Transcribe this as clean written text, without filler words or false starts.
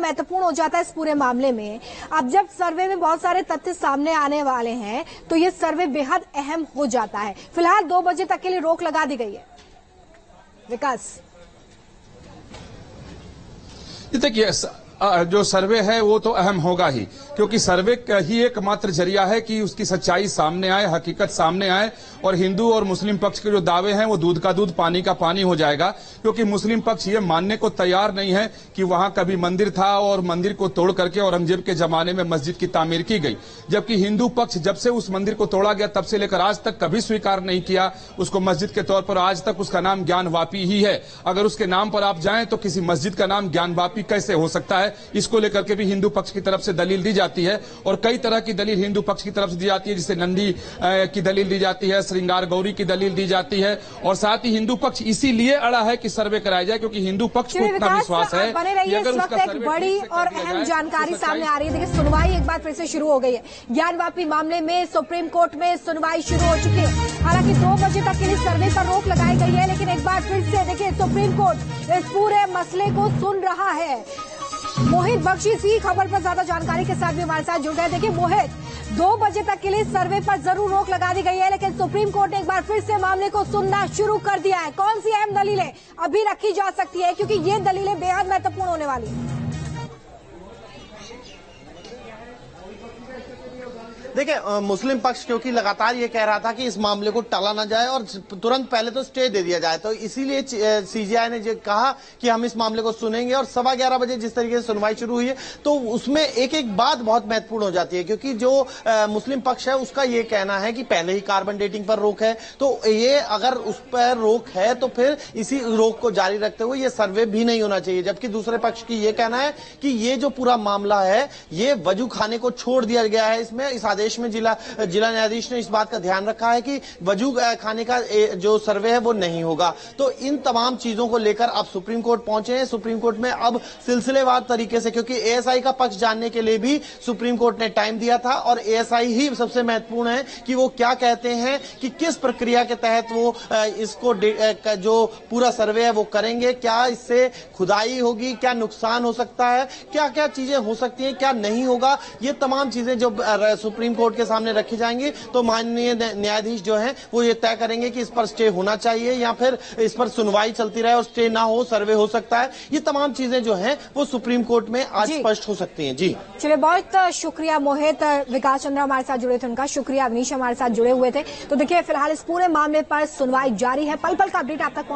महत्वपूर्ण हो जाता है इस पूरे मामले में। अब जब सर्वे में बहुत सारे तथ्य सामने आने वाले हैं तो ये सर्वे बेहद अहम हो जाता है। फिलहाल 2 बजे तक के लिए रोक लगा दी गई है। विकास, देखिए जो सर्वे है वो तो अहम होगा ही, क्योंकि सर्वे ही एकमात्र जरिया है कि उसकी सच्चाई सामने आए, हकीकत सामने आए और हिंदू और मुस्लिम पक्ष के जो दावे हैं वो दूध का दूध पानी का पानी हो जाएगा। क्योंकि मुस्लिम पक्ष ये मानने को तैयार नहीं है कि वहां कभी मंदिर था और मंदिर को तोड़ करके औरंगजेब के जमाने में मस्जिद की तामीर की गई, जबकि हिंदू पक्ष जब से उस मंदिर को तोड़ा गया तब से लेकर आज तक कभी स्वीकार नहीं किया उसको मस्जिद के तौर पर। आज तक उसका नाम ज्ञानवापी ही है। अगर उसके नाम पर आप जाएं तो किसी मस्जिद का नाम ज्ञानवापी कैसे हो सकता है, इसको लेकर के भी हिंदू पक्ष की तरफ से दलील दी जाती है। और कई तरह की दलील हिंदू पक्ष की तरफ से दी जाती है, जिसे नंदी की दलील दी जाती है, श्रृंगार गौरी की दलील दी जाती है। और साथ ही हिंदू पक्ष इसीलिए अड़ा है कि सर्वे कराया जाए, क्योंकि हिंदू पक्ष को इतना विश्वास है कि अगर उसका सर्वे बड़ी और अहम जानकारी सामने आ रही है। देखिए, सुनवाई एक बार फिर से शुरू हो गई है। ज्ञानवापी मामले में सुप्रीम कोर्ट में सुनवाई शुरू हो चुकी है। हालांकि 2 बजे तक के लिए सर्वे पर रोक लगाई गई है, लेकिन एक बार फिर से देखिए सुप्रीम कोर्ट इस पूरे मसले को सुन रहा है। मोहित बख्शी इसी खबर पर ज्यादा जानकारी के साथ भी हमारे साथ जुड़ गए। देखिए मोहित, 2 बजे तक के लिए सर्वे पर जरूर रोक लगा दी गई है, लेकिन सुप्रीम कोर्ट ने एक बार फिर से मामले को सुनना शुरू कर दिया है। कौन सी अहम दलीलें अभी रखी जा सकती है, क्योंकि ये दलीलें बेहद महत्वपूर्ण होने वाली है। देखिए, मुस्लिम पक्ष क्योंकि लगातार ये कह रहा था कि इस मामले को टाला ना जाए और तुरंत पहले तो स्टे दे दिया जाए, तो इसीलिए सीजीआई ने कहा कि हम इस मामले को सुनेंगे। और 11:15 बजे जिस तरीके से सुनवाई शुरू हुई है तो उसमें एक एक बात बहुत महत्वपूर्ण हो जाती है, क्योंकि जो मुस्लिम पक्ष है उसका ये कहना है कि पहले ही कार्बन डेटिंग पर रोक है, तो ये अगर उस पर रोक है तो फिर इसी रोक को जारी रखते हुए ये सर्वे भी नहीं होना चाहिए। जबकि दूसरे पक्ष की ये कहना है कि ये जो पूरा मामला है ये वजू खाने को छोड़ दिया गया है। इसमें इस आदेश में जिला न्यायाधीश ने इस बात का ध्यान रखा है कि वजू खाने का जो सर्वे है वो नहीं होगा। तो इन तमाम चीजों को लेकर अब सुप्रीम कोर्ट पहुंचे हैं। सुप्रीम कोर्ट में अब सिलसिलेवार तरीके से, क्योंकि एएसआई का पक्ष जानने के लिए भी सुप्रीम कोर्ट ने टाइम दिया था और एएसआई ही सबसे महत्वपूर्ण है कि वो क्या कहते हैं कि किस प्रक्रिया के तहत वो इसको जो पूरा सर्वे है वो करेंगे, क्या इससे खुदाई होगी, क्या नुकसान हो सकता है, क्या क्या चीजें हो सकती हैं, क्या नहीं होगा। ये तमाम चीजें जो सुप्रीम कोर्ट के सामने रखी जाएंगी तो माननीय न्यायाधीश जो हैं वो ये तय करेंगे कि इस पर स्टे होना चाहिए या फिर इस पर सुनवाई चलती रहे और स्टे ना हो, सर्वे हो सकता है। ये तमाम चीजें जो हैं वो सुप्रीम कोर्ट में आज स्पष्ट हो सकती हैं। जी चलिए, बहुत शुक्रिया मोहित। विकास चंद्र हमारे साथ जुड़े थे, उनका शुक्रिया। अवनीश हमारे साथ जुड़े हुए थे। तो देखिए, फिलहाल इस पूरे मामले पर सुनवाई जारी है। पल पल का अपडेट आप तक